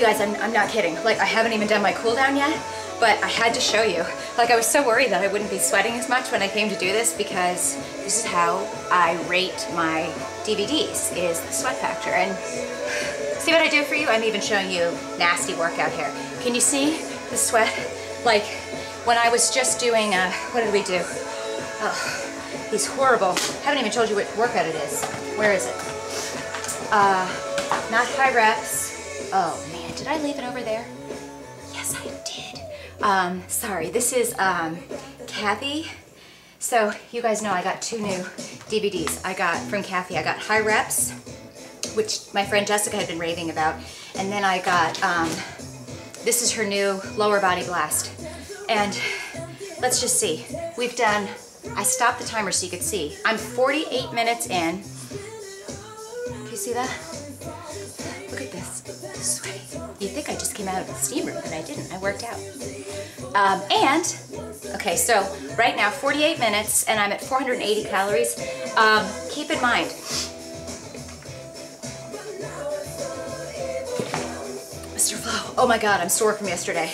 You guys, I'm not kidding. Like, I haven't even done my cool down yet, but I had to show you. Like, I was so worried that I wouldn't be sweating as much when I came to do this, because this is how I rate my DVDs, is the sweat factor. And see what I do for you? I'm even showing you nasty workout here. Can you see the sweat? Like, when I was just doing, what did we do? Oh, these horrible, haven't even told you what workout it is. Where is it? Not high reps. Oh man, did I leave it over there? Yes, I did. Sorry, this is Kathy. So you guys know I got 2 new DVDs. I got from Kathy, I got High Reps, which my friend Jessica had been raving about. And then I got, this is her new Lower Body Blast. And let's just see. We've done, I stopped the timer so you could see. I'm 48 minutes in. Can you see that? Look at this. Sweaty. You'd think I just came out of the steam room, but I didn't. I worked out. Okay, so right now, 48 minutes, and I'm at 480 calories. Keep in mind, Mr. Flo, oh my God, I'm sore from yesterday.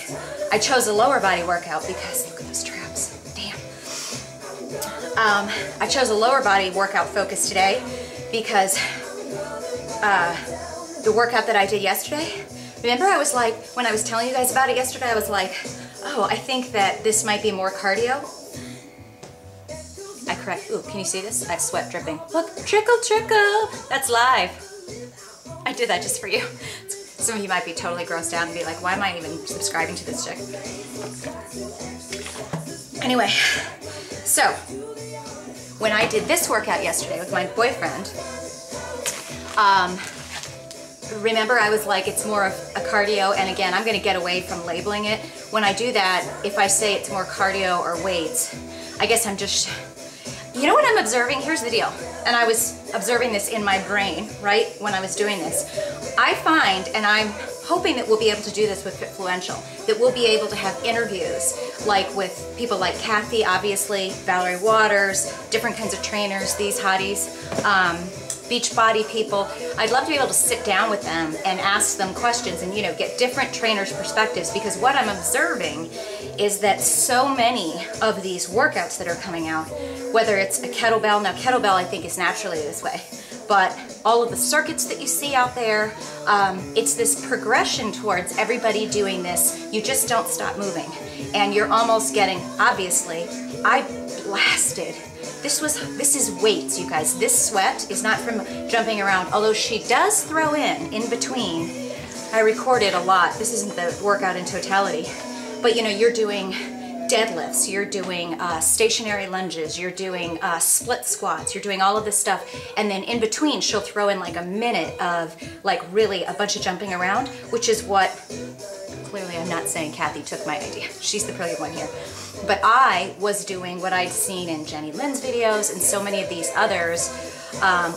I chose a lower body workout because, look at those traps, damn. I chose a lower body workout focus today because the workout that I did yesterday, remember I was like, when I was telling you guys about it yesterday, I was like, oh, I think that this might be more cardio. I correct, ooh, can you see this? I have sweat dripping. Look, trickle, trickle, that's live. I did that just for you. Some of you might be totally grossed out and be like, why am I even subscribing to this chick? Anyway, so when I did this workout yesterday with my boyfriend, remember I was like, it's more of a cardio, and again, I'm gonna get away from labeling it. When I do that, if I say it's more cardio or weights, I guess I'm just, you know what I'm observing? Here's the deal. And I was observing this in my brain, right, when I was doing this. I find, and I'm hoping that we'll be able to do this with Fitfluential, that we'll be able to have interviews, like with people like Kathy, obviously, Valerie Waters, different kinds of trainers, these hotties, Beachbody people. I'd love to be able to sit down with them and ask them questions and, you know, get different trainers' perspectives, because what I'm observing is that so many of these workouts that are coming out, whether it's a kettlebell, now kettlebell I think is naturally this way, but all of the circuits that you see out there, it's this progression towards everybody doing this. You just don't stop moving. And you're almost getting, obviously, I blasted. This is weights, you guys. This sweat is not from jumping around, although she does throw in between. I recorded a lot. This isn't the workout in totality. But you know, you're doing deadlifts, you're doing stationary lunges, you're doing split squats, you're doing all of this stuff, and then in between she'll throw in like a minute of like really a bunch of jumping around, which is what, clearly I'm not saying Kathy took my idea, she's the brilliant one here, but I was doing what I'd seen in Jenny Lynn's videos and so many of these others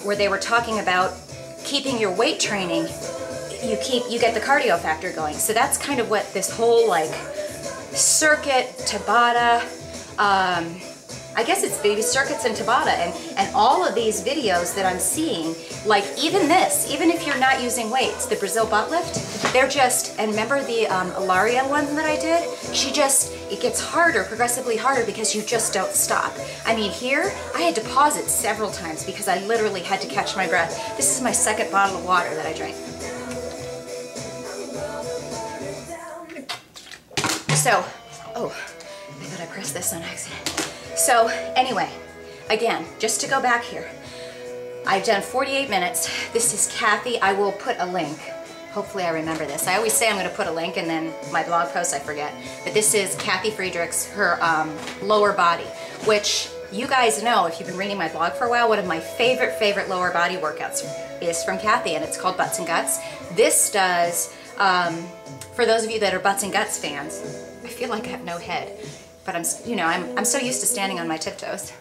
where they were talking about keeping your weight training, you get the cardio factor going. So that's kind of what this whole like circuit, Tabata, I guess it's baby circuits and Tabata, and all of these videos that I'm seeing, like even this, even if you're not using weights, the Brazil butt lift, they're just, and remember the Ilaria one that I did? It gets harder, progressively harder, because you just don't stop. I mean, here, I had to pause it several times because I literally had to catch my breath. This is my second bottle of water that I drank. So, oh, I thought I pressed this on accident. So anyway, again, just to go back here, I've done 48 minutes. This is Kathy. I will put a link. Hopefully I remember this. I always say I'm going to put a link, and then my blog post I forget. But this is Kathy Friedrich's, her lower body, which you guys know if you've been reading my blog for a while, one of my favorite lower body workouts is from Kathy, and it's called Butts and Guts. This does, for those of you that are Butts and Guts fans, I feel like I have no head, but I'm so used to standing on my tiptoes,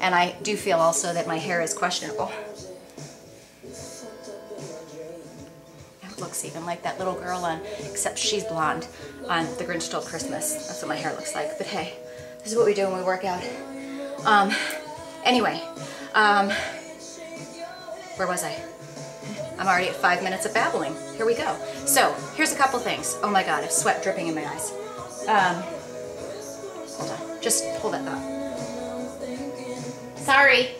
and I do feel also that my hair is questionable. It looks even like that little girl on, except she's blonde, on The Grinch Stole Christmas. That's what my hair looks like, but hey, this is what we do when we work out. Anyway, where was I? I'm already at 5 minutes of babbling. Here we go. So here's a couple things. Oh my God, I have sweat dripping in my eyes. Hold on, just hold that thought. Sorry.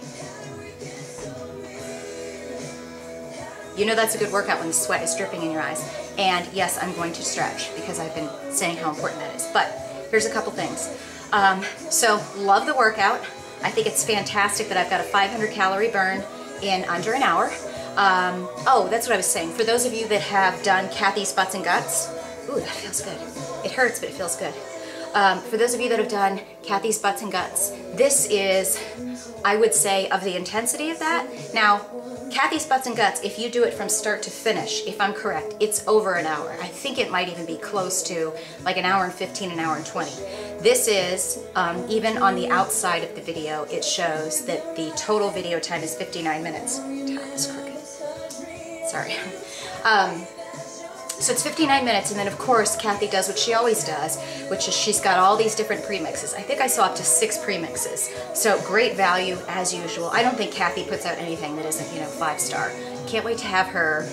You know that's a good workout when the sweat is dripping in your eyes. And yes, I'm going to stretch because I've been saying how important that is. But here's a couple things. So love the workout. I think it's fantastic that I've got a 500 calorie burn in under an hour. Oh, that's what I was saying. For those of you that have done Kathy's Butts and Guts, ooh, that feels good. It hurts, but it feels good. For those of you that have done Kathy's Butts and Guts, this is, I would say, of the intensity of that. Now, Kathy's Butts and Guts, if you do it from start to finish, if I'm correct, it's over an hour. I think it might even be close to like an hour and 15, an hour and 20. This is, even on the outside of the video, it shows that the total video time is 59 minutes. Tab is crooked. Sorry. So it's 59 minutes, and then of course Kathy does what she always does, which is she's got all these different premixes. I think I saw up to 6 premixes. So great value as usual. I don't think Kathy puts out anything that isn't, you know, 5-star. Can't wait to have her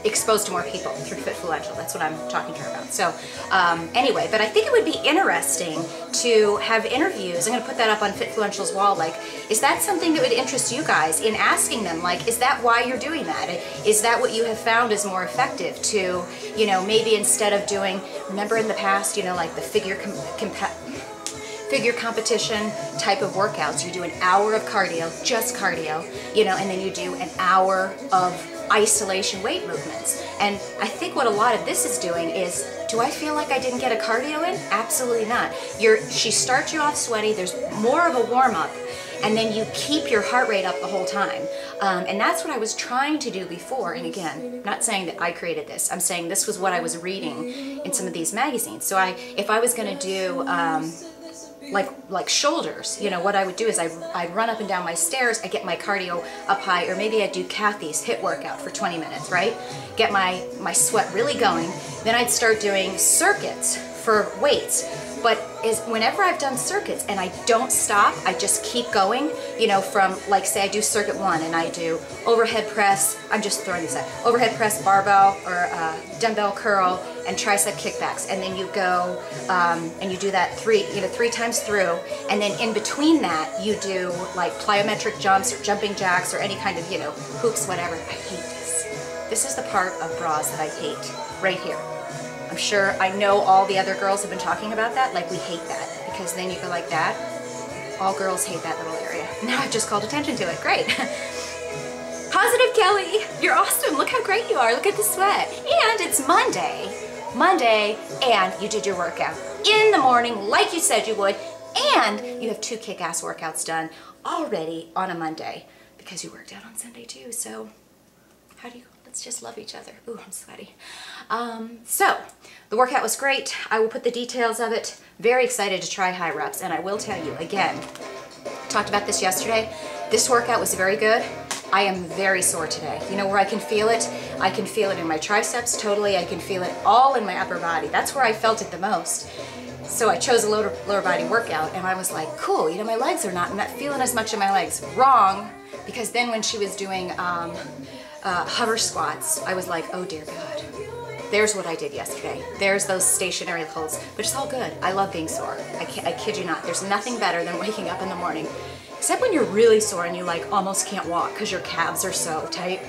exposed to more people through Fitfluential. That's what I'm talking to her about. So anyway, but I think it would be interesting to have interviews. I'm going to put that up on Fitfluential's wall. Like, is that something that would interest you guys in asking them? Like, is that why you're doing that? Is that what you have found is more effective to, you know, maybe instead of doing, remember in the past, you know, like the figure competition type of workouts, you do an hour of cardio, just cardio, you know, and then you do an hour of isolation weight movements. And I think what a lot of this is doing is, do I feel like I didn't get a cardio in? Absolutely not. She starts you off sweaty, there's more of a warm-up, and then you keep your heart rate up the whole time. And that's what I was trying to do before. And again, I'm not saying that I created this. I'm saying this was what I was reading in some of these magazines. So if I was going to do like shoulders, you know, what I would do is I'd run up and down my stairs, I get my cardio up high, or maybe I'd do Kathy's HIIT workout for 20 minutes, right? Get my sweat really going. Then I'd start doing circuits for weights. But whenever I've done circuits and I don't stop, I just keep going, you know, from, like, say I do circuit 1 and I do overhead press, I'm just throwing this out, overhead press, barbell, or dumbbell curl, and tricep kickbacks. And then you go and you do that 3 times through. And then in between that, you do like plyometric jumps or jumping jacks or any kind of, you know, hoops, whatever. I hate this. This is the part of bras that I hate, right here. I'm sure, I know all the other girls have been talking about that, like we hate that, because then you go like that. All girls hate that little area. Now I've just called attention to it, great. Positive Kelly, you're awesome, look how great you are, look at the sweat. And it's Monday, and you did your workout in the morning like you said you would, and you have 2 kick-ass workouts done already on a Monday, because you worked out on Sunday too, so how do you, let's just love each other. Ooh, I'm sweaty. So the workout was great. I will put the details of it. Very excited to try high reps, and I will tell you again, talked about this yesterday, this workout was very good. I am very sore today. You know where I can feel it? I can feel it in my triceps totally. I can feel it all in my upper body. That's where I felt it the most. So I chose a lower body workout, and I was like, cool, you know, my legs are not, I'm not feeling as much in my legs. Wrong, because then when she was doing hover squats, I was like, oh dear God. There's what I did yesterday. There's those stationary holds, but it's all good. I love being sore. I kid you not. There's nothing better than waking up in the morning, except when you're really sore and you like almost can't walk because your calves are so tight.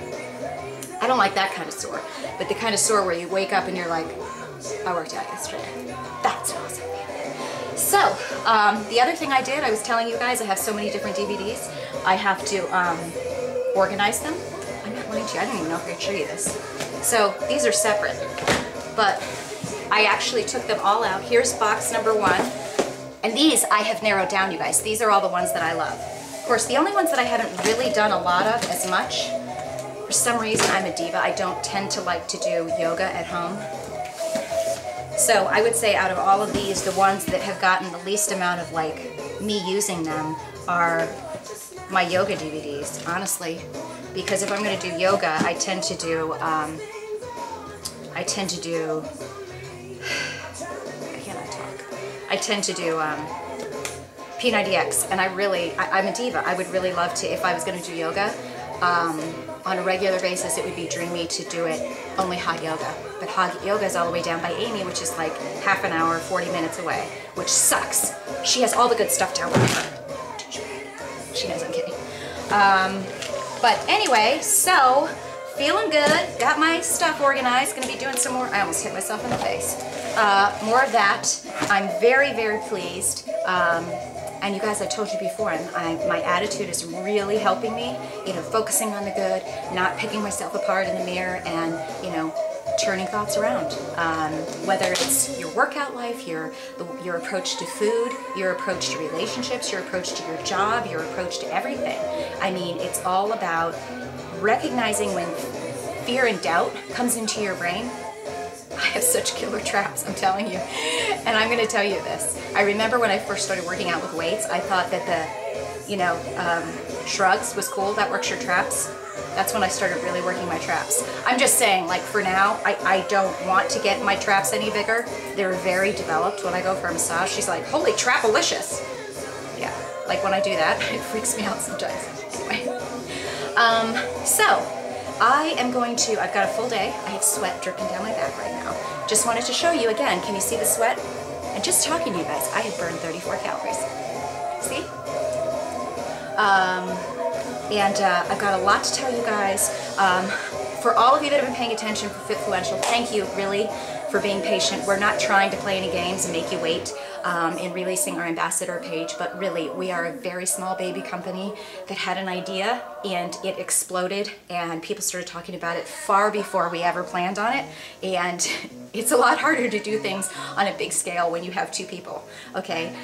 I don't like that kind of sore, but the kind of sore where you wake up and you're like, I worked out yesterday. That's awesome. So, the other thing I did, I was telling you guys, I have so many different DVDs. I have to organize them. I'm not lying to you, I don't even know if I can show you this. So these are separate, but I actually took them all out. Here's box number 1. And these I have narrowed down, you guys. These are all the ones that I love. Of course, the only ones that I haven't really done a lot of as much, for some reason I'm a diva. I don't tend to like to do yoga at home. So I would say out of all of these, the ones that have gotten the least amount of like me using them are my yoga DVDs, honestly. Because if I'm going to do yoga, I tend to do, I tend to do P90X, and I'm a diva. I would really love to, if I was going to do yoga on a regular basis, it would be dreamy to do it only hot yoga. But hot yoga is all the way down by Amy, which is like half an hour, 40 minutes away, which sucks. She has all the good stuff down by her. She knows I'm kidding. But anyway, so feeling good, got my stuff organized, gonna be doing some more, I almost hit myself in the face. More of that. I'm very, very pleased. And you guys, I told you before, my attitude is really helping me, you know, focusing on the good, not picking myself apart in the mirror, and, you know, turning thoughts around. Whether it's your workout life, your approach to food, your approach to relationships, your approach to your job, your approach to everything. I mean, it's all about recognizing when fear and doubt comes into your brain. I have such killer traps, I'm telling you. And I'm going to tell you this. I remember when I first started working out with weights, I thought that the, you know, shrugs was cool. That works your traps. That's when I started really working my traps. I'm just saying, like, for now, I don't want to get my traps any bigger. They're very developed. When I go for a massage, she's like, holy trapalicious. Yeah, like when I do that, it freaks me out sometimes. Anyway. So, I am going to, I've got a full day. I have sweat dripping down my back right now. Just wanted to show you again. Can you see the sweat? And just talking to you guys, I have burned 34 calories. See? And I've got a lot to tell you guys. For all of you that have been paying attention for Fitfluential, thank you really for being patient. We're not trying to play any games and make you wait in releasing our ambassador page, but really we are a very small baby company that had an idea and it exploded, and people started talking about it far before we ever planned on it. And it's a lot harder to do things on a big scale when you have 2 people, okay?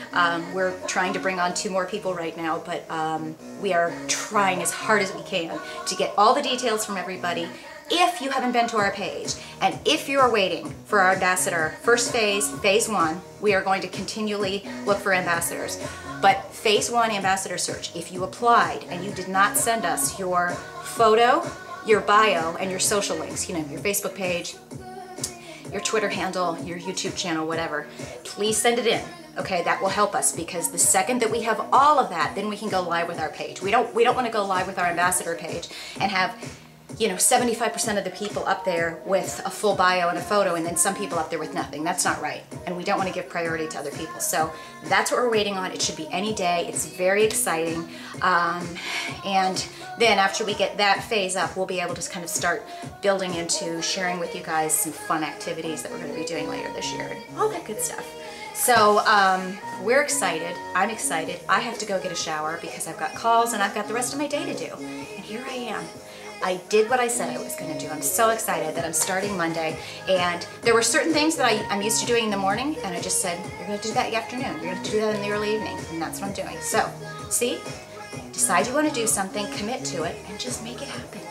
We're trying to bring on 2 more people right now, but we are trying as hard as we can to get all the details from everybody. If you haven't been to our page, and if you are waiting for our ambassador, first phase, phase 1, we are going to continually look for ambassadors. But phase 1 ambassador search, if you applied and you did not send us your photo, your bio, and your social links, you know, your Facebook page, your Twitter handle, your YouTube channel, whatever, please send it in. Okay, that will help us, because the second that we have all of that, then we can go live with our page. We don't want to go live with our ambassador page and have, you know, 75% of the people up there with a full bio and a photo, and then some people up there with nothing. That's not right. And we don't want to give priority to other people. So that's what we're waiting on. It should be any day. It's very exciting. And then after we get that phase up, we'll be able to kind of start building into sharing with you guys some fun activities that we're going to be doing later this year and all that good stuff. So we're excited. I'm excited. I have to go get a shower because I've got calls and I've got the rest of my day to do. And here I am. I did what I said I was going to do. I'm so excited that I'm starting Monday, and there were certain things that I'm used to doing in the morning, and I just said, you're going to do that in the afternoon, you're going to do that in the early evening, and that's what I'm doing. So, see? Decide you want to do something, commit to it, and just make it happen.